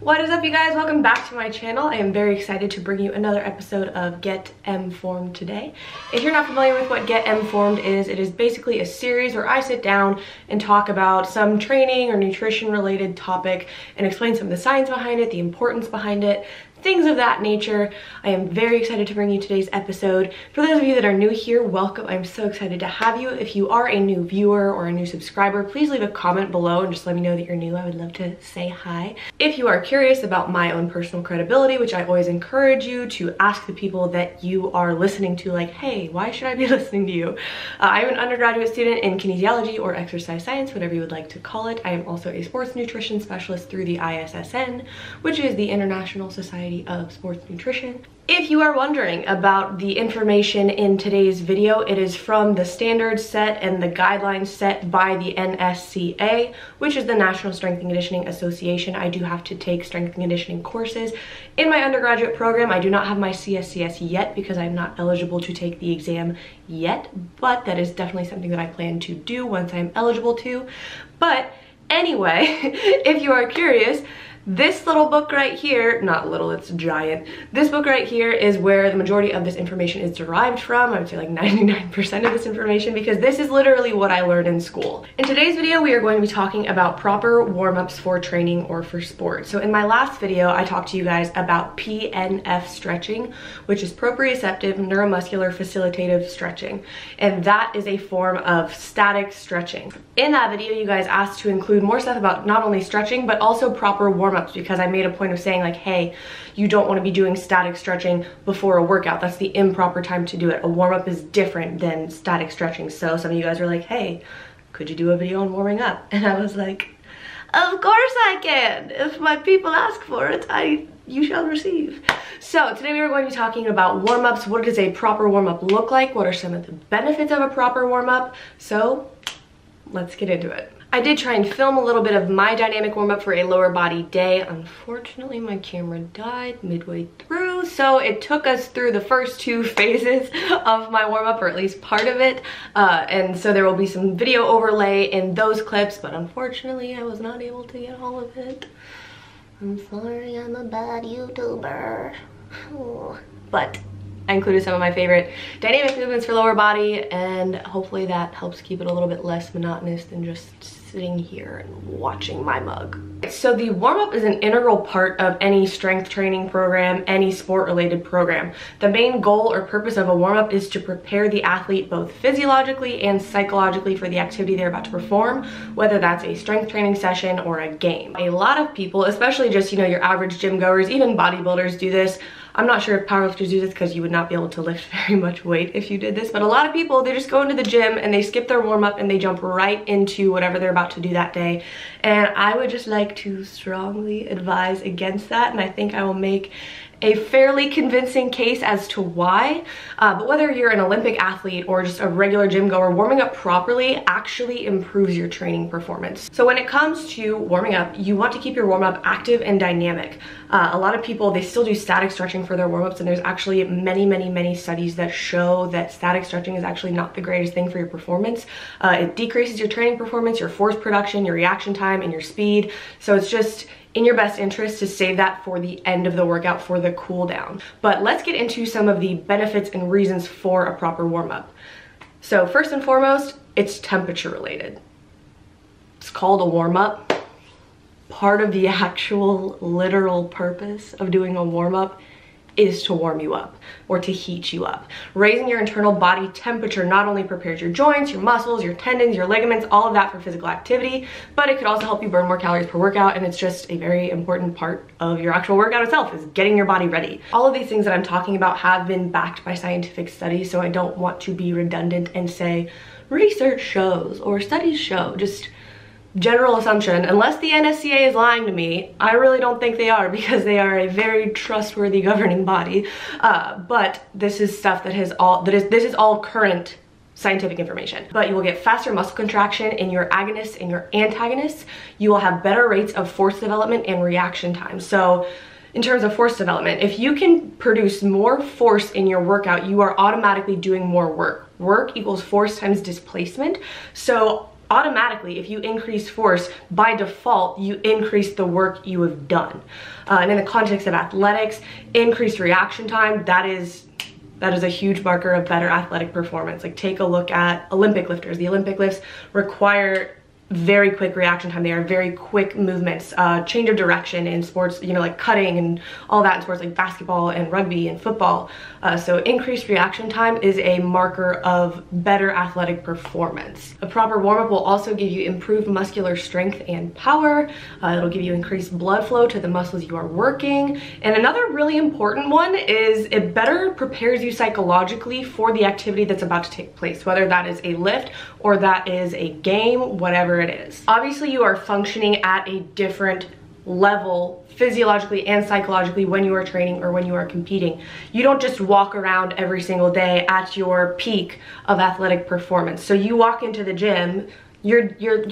What is up, you guys? Welcome back to my channel. I am very excited to bring you another episode of Get EMFORMED today. If you're not familiar with what Get EMFORMED is, it is basically a series where I sit down and talk about some training or nutrition related topic and explain some of the science behind it, the importance behind it, things of that nature. I am very excited to bring you today's episode. For those of you that are new here, welcome. I'm so excited to have you. If you are a new viewer or a new subscriber, please leave a comment below and just let me know that you're new. I would love to say hi. If you are curious about my own personal credibility, which I always encourage you to ask the people that you are listening to, like, hey, why should I be listening to you? I'm an undergraduate student in kinesiology or exercise science, whatever you would like to call it. I am also a sports nutrition specialist through the ISSN, which is the International Society of Sports Nutrition. If you are wondering about the information in today's video, it is from the standards set and the guidelines set by the NSCAA, which is the National Strength and Conditioning Association. I do have to take strength and conditioning courses in my undergraduate program. I do not have my CSCS yet because I'm not eligible to take the exam yet, but that is definitely something that I plan to do once I'm eligible to. But anyway, if you are curious, this little book right here, not little, it's giant. This book right here is where the majority of this information is derived from. I would say like 99% of this information, because this is literally what I learned in school. In today's video, we are going to be talking about proper warm-ups for training or for sport. So in my last video, I talked to you guys about PNF stretching, which is proprioceptive neuromuscular facilitative stretching. And that is a form of static stretching. In that video, you guys asked to include more stuff about not only stretching, but also proper warm-ups, because I made a point of saying, like, hey, you don't want to be doing static stretching before a workout. That's the improper time to do it. A warm-up is different than static stretching. So some of you guys were like, hey, could you do a video on warming up? And I was like, of course I can. If my people ask for it, you shall receive. So today we are going to be talking about warm-ups. What does a proper warm-up look like? What are some of the benefits of a proper warm-up? So let's get into it. I did try and film a little bit of my dynamic warm-up for a lower body day. Unfortunately, my camera died midway through, so it took us through the first two phases of my warm-up, or at least part of it. And so there will be some video overlay in those clips, but unfortunately, I was not able to get all of it. I'm sorry, I'm a bad YouTuber. But I included some of my favorite dynamic movements for lower body, and hopefully that helps keep it a little bit less monotonous than just sitting here and watching my mug. So the warm-up is an integral part of any strength training program, any sport-related program. The main goal or purpose of a warm-up is to prepare the athlete both physiologically and psychologically for the activity they're about to perform, whether that's a strength training session or a game. A lot of people, especially just, you know, your average gym goers, even bodybuilders do this. I'm not sure if powerlifters do this because you would not be able to lift very much weight if you did this, but a lot of people, they just go into the gym and they skip their warm-up and they jump right into whatever they're about to do that day. And I would just like to strongly advise against that, and I think I will make a fairly convincing case as to why. But whether you're an Olympic athlete or just a regular gym goer, warming up properly actually improves your training performance. So when it comes to warming up, you want to keep your warm-up active and dynamic. A lot of people, they still do static stretching for their warm-ups, and there's actually many studies that show that static stretching is actually not the greatest thing for your performance. It decreases your training performance, your force production, your reaction time, and your speed. So it's just in your best interest to save that for the end of the workout, for the cool down. But let's get into some of the benefits and reasons for a proper warm-up. So first and foremost, it's temperature related. It's called a warm-up. Part of the actual literal purpose of doing a warm-up is to warm you up or to heat you up. Raising your internal body temperature not only prepares your joints, your muscles, your tendons, your ligaments, all of that for physical activity, but it could also help you burn more calories per workout, and it's just a very important part of your actual workout itself, is getting your body ready. All of these things that I'm talking about have been backed by scientific studies, so I don't want to be redundant and say research shows or studies show. Just general assumption. Unless the NSCAA is lying to me, I really don't think they are, because they are a very trustworthy governing body. But this is stuff that has this is all current scientific information. But you will get faster muscle contraction in your agonists and your antagonists. You will have better rates of force development and reaction time. So in terms of force development, if you can produce more force in your workout, you are automatically doing more work. Work equals force times displacement. So automatically, if you increase force, by default, you increase the work you have done. And in the context of athletics, increased reaction time, that is a huge marker of better athletic performance. Like, take a look at Olympic lifters. The Olympic lifts require very quick reaction time. They are very quick movements, change of direction in sports, you know, like cutting and all that in sports like basketball and rugby and football. So increased reaction time is a marker of better athletic performance. A proper warm-up will also give you improved muscular strength and power. It'll give you increased blood flow to the muscles you are working. And another really important one is it better prepares you psychologically for the activity that's about to take place, whether that is a lift or that is a game, whatever it is. Obviously, you are functioning at a different level physiologically and psychologically when you are training or when you are competing. You don't just walk around every single day at your peak of athletic performance. So you walk into the gym, you're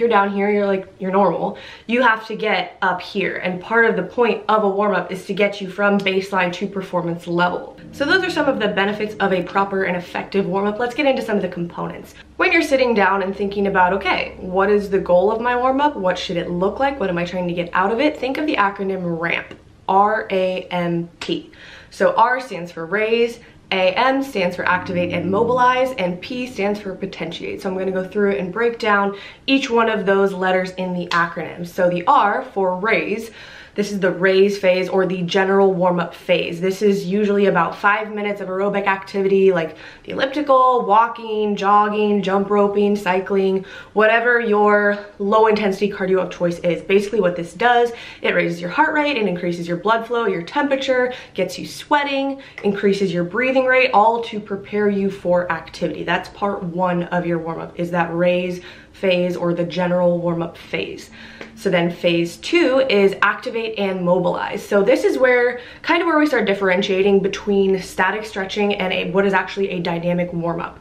down here, you're normal. You have to get up here, and part of the point of a warm-up is to get you from baseline to performance level. So those are some of the benefits of a proper and effective warm-up. Let's get into some of the components. When you're sitting down and thinking about, okay, what is the goal of my warm-up? What should it look like? What am I trying to get out of it? Think of the acronym RAMP, R-A-M-P. So R stands for raise, AM stands for activate and mobilize, and P stands for potentiate. So I'm going to go through and break down each one of those letters in the acronym. So the R for raise, this is the raise phase or the general warm-up phase. This is usually about 5 minutes of aerobic activity like the elliptical, walking, jogging, jump roping, cycling, whatever your low intensity cardio of choice is. Basically what this does, it raises your heart rate, it increases your blood flow, your temperature, gets you sweating, increases your breathing rate, all to prepare you for activity. That's part one of your warm-up, is that raise phase or the general warm-up phase. So then phase two is activate and mobilize. So this is where we start differentiating between static stretching and what is actually a dynamic warm-up.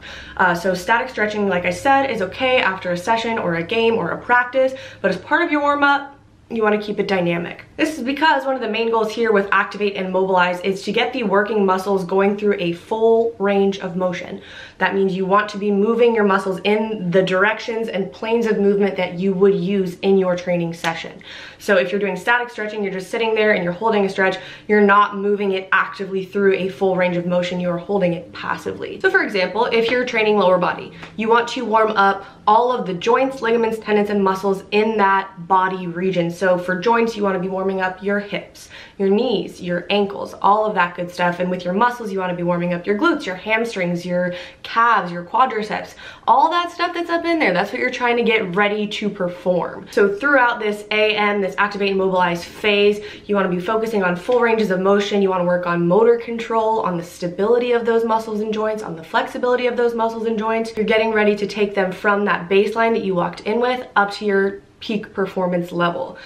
So static stretching, like I said, is okay after a session or a game or a practice, but as part of your warm-up, you want to keep it dynamic. This is because one of the main goals here with activate and mobilize is to get the working muscles going through a full range of motion. That means you want to be moving your muscles in the directions and planes of movement that you would use in your training session. So if you're doing static stretching, you're just sitting there and you're holding a stretch, you're not moving it actively through a full range of motion, you're holding it passively. So for example, if you're training lower body, you want to warm up all of the joints, ligaments, tendons, and muscles in that body region. So for joints, you want to be warming up your hips, your knees, your ankles, all of that good stuff. And with your muscles, you want to be warming up your glutes, your hamstrings, your calves, your quadriceps, all that stuff that's up in there. That's what you're trying to get ready to perform. So throughout this AM, this activate and mobilize phase, you want to be focusing on full ranges of motion. You want to work on motor control, on the stability of those muscles and joints, on the flexibility of those muscles and joints. You're getting ready to take them from that baseline that you walked in with up to your peak performance level.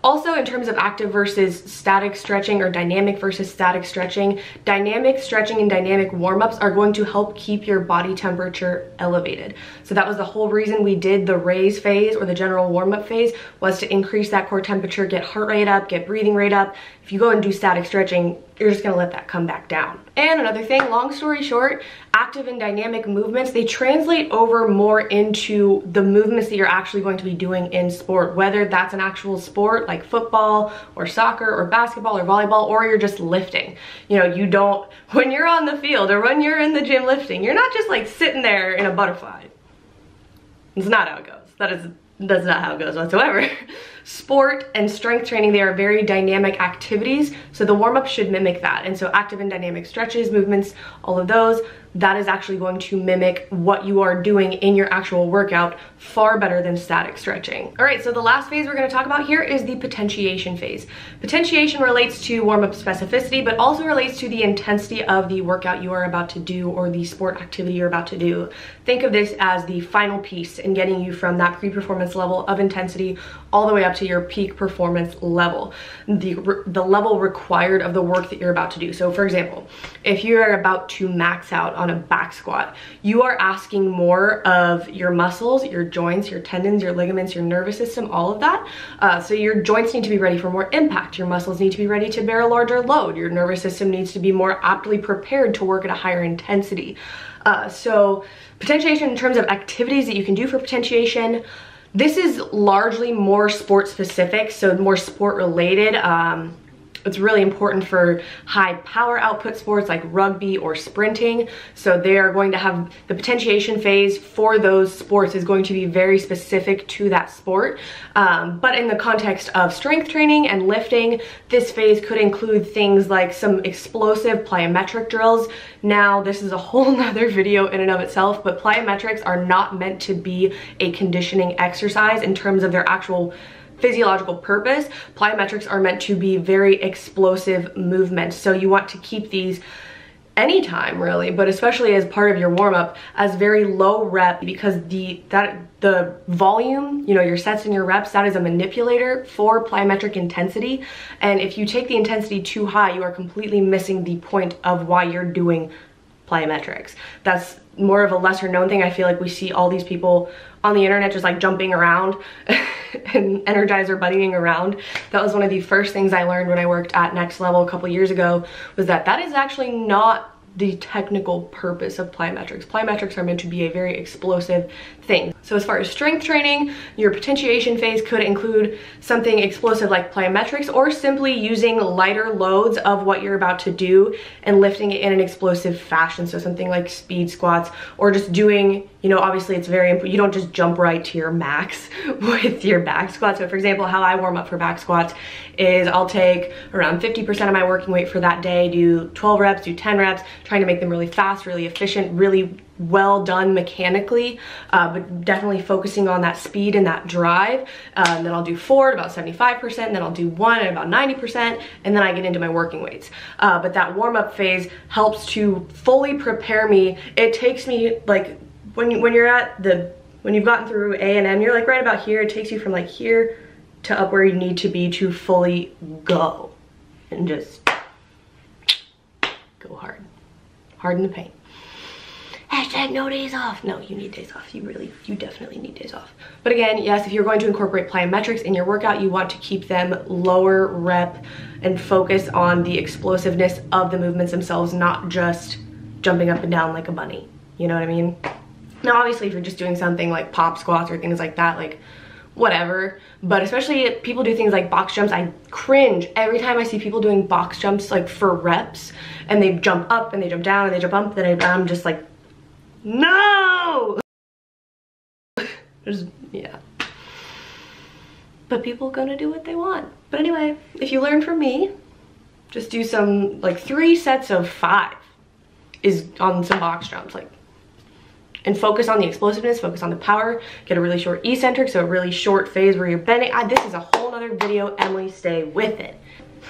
Also, in terms of active versus static stretching or dynamic versus static stretching and dynamic warm-ups are going to help keep your body temperature elevated. So that was the whole reason we did the raise phase or the general warm-up phase, was to increase that core temperature, get heart rate up, get breathing rate up. If you go and do static stretching, you're just gonna let that come back down. And another thing, long story short, active and dynamic movements, they translate over more into the movements that you're actually going to be doing in sport, whether that's an actual sport like football or soccer or basketball or volleyball, or you're just lifting. You know, you don't, when you're on the field or when you're in the gym lifting, you're not just like sitting there in a butterfly. It's not how it goes. That's not how it goes whatsoever. Sport and strength training, they are very dynamic activities, so the warm-up should mimic that. And so active and dynamic stretches, movements, all of those, that is actually going to mimic what you are doing in your actual workout far better than static stretching. All right, so the last phase we're going to talk about here is the potentiation phase. Potentiation relates to warm-up specificity, but also relates to the intensity of the workout you are about to do or the sport activity you're about to do. Think of this as the final piece in getting you from that pre-performance level of intensity all the way up to your peak performance level, the level required of the work that you're about to do. So for example, if you're about to max out on a back squat, you are asking more of your muscles, your joints, your tendons, your ligaments, your nervous system, all of that. So your joints need to be ready for more impact. Your muscles need to be ready to bear a larger load. Your nervous system needs to be more aptly prepared to work at a higher intensity. So potentiation in terms of activities that you can do for potentiation, This is largely more sport specific, so more sport related. It's really important for high power output sports like rugby or sprinting. So they are going to have the potentiation phase for those sports is going to be very specific to that sport. But in the context of strength training and lifting, this phase could include things like some explosive plyometric drills. Now, this is a whole nother video in and of itself, but plyometrics are not meant to be a conditioning exercise in terms of their actual physiological purpose. Plyometrics are meant to be very explosive movements. So you want to keep these anytime really, but especially as part of your warm-up as very low rep, because the volume, you know, your sets and your reps, that is a manipulator for plyometric intensity. And if you take the intensity too high, you are completely missing the point of why you're doing plyometrics. That's more of a lesser known thing. I feel like we see all these people on the internet just like jumping around and Energizer bunnying around. That was one of the first things I learned when I worked at Next Level a couple years ago, was that that is actually not the technical purpose of plyometrics. Plyometrics are meant to be a very explosive thing. So as far as strength training, your potentiation phase could include something explosive like plyometrics, or simply using lighter loads of what you're about to do and lifting it in an explosive fashion. So something like speed squats, or just doing, you know, obviously it's very important, you don't just jump right to your max with your back squats. So for example, how I warm up for back squats is I'll take around 50% of my working weight for that day, do 12 reps, do 10 reps, trying to make them really fast, really efficient, really well done mechanically, but definitely focusing on that speed and that drive. Then I'll do 4 at about 75%, then I'll do 1 at about 90%, and then I get into my working weights. But that warm-up phase helps to fully prepare me. It takes me like, when you're at when you've gotten through A and M, you're like right about here. It takes you from like here to up where you need to be to fully go and just go hard. Hard in the paint. Hashtag no days off. No, you need days off. You definitely need days off. But again, yes, if you're going to incorporate plyometrics in your workout, you want to keep them lower rep and focus on the explosiveness of the movements themselves, not just jumping up and down like a bunny. You know what I mean? Now, obviously, if you're just doing something like pop squats or things like that, like whatever, but especially if people do things like box jumps, I cringe every time I see people doing box jumps like for reps, and they jump up and they jump down and they jump up, then I'm just like, no! Yeah. But people are gonna do what they want. But anyway, if you learn from me, just do some like 3 sets of 5 is on some box jumps, like, and focus on the explosiveness, focus on the power, get a really short eccentric, so a really short phase where you're bending. This is a whole nother video, Emily, stay with it.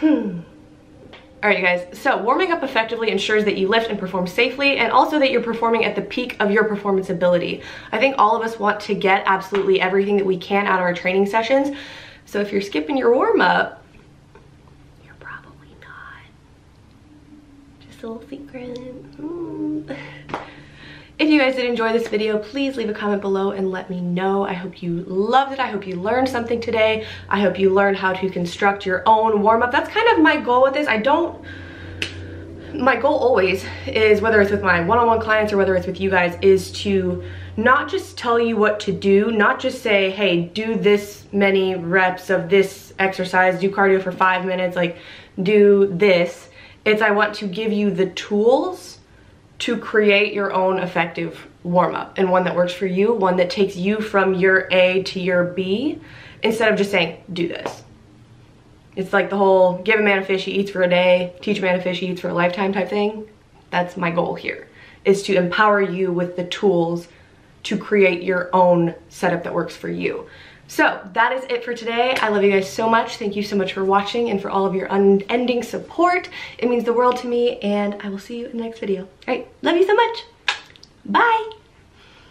All right, you guys, so warming up effectively ensures that you lift and perform safely, and also that you're performing at the peak of your performance ability. I think all of us want to get absolutely everything that we can out of our training sessions. So if you're skipping your warm-up, you're probably not. Just a little secret. If you guys did enjoy this video, please leave a comment below and let me know. I hope you loved it. I hope you learned something today. I hope you learned how to construct your own warm-up. That's kind of my goal with this. My goal always is, whether it's with my one-on-one clients or whether it's with you guys, is to not just tell you what to do, not just say, hey, do this many reps of this exercise, do cardio for 5 minutes, like do this. It's I want to give you the tools to create your own effective warm-up, and one that works for you, one that takes you from your A to your B, instead of just saying, do this. It's like the whole give a man a fish, he eats for a day, teach a man a fish, he eats for a lifetime type thing. That's my goal here, is to empower you with the tools to create your own setup that works for you. So that is it for today. I love you guys so much. Thank you so much for watching and for all of your unending support. It means the world to me, and I will see you in the next video. All right, love you so much. Bye.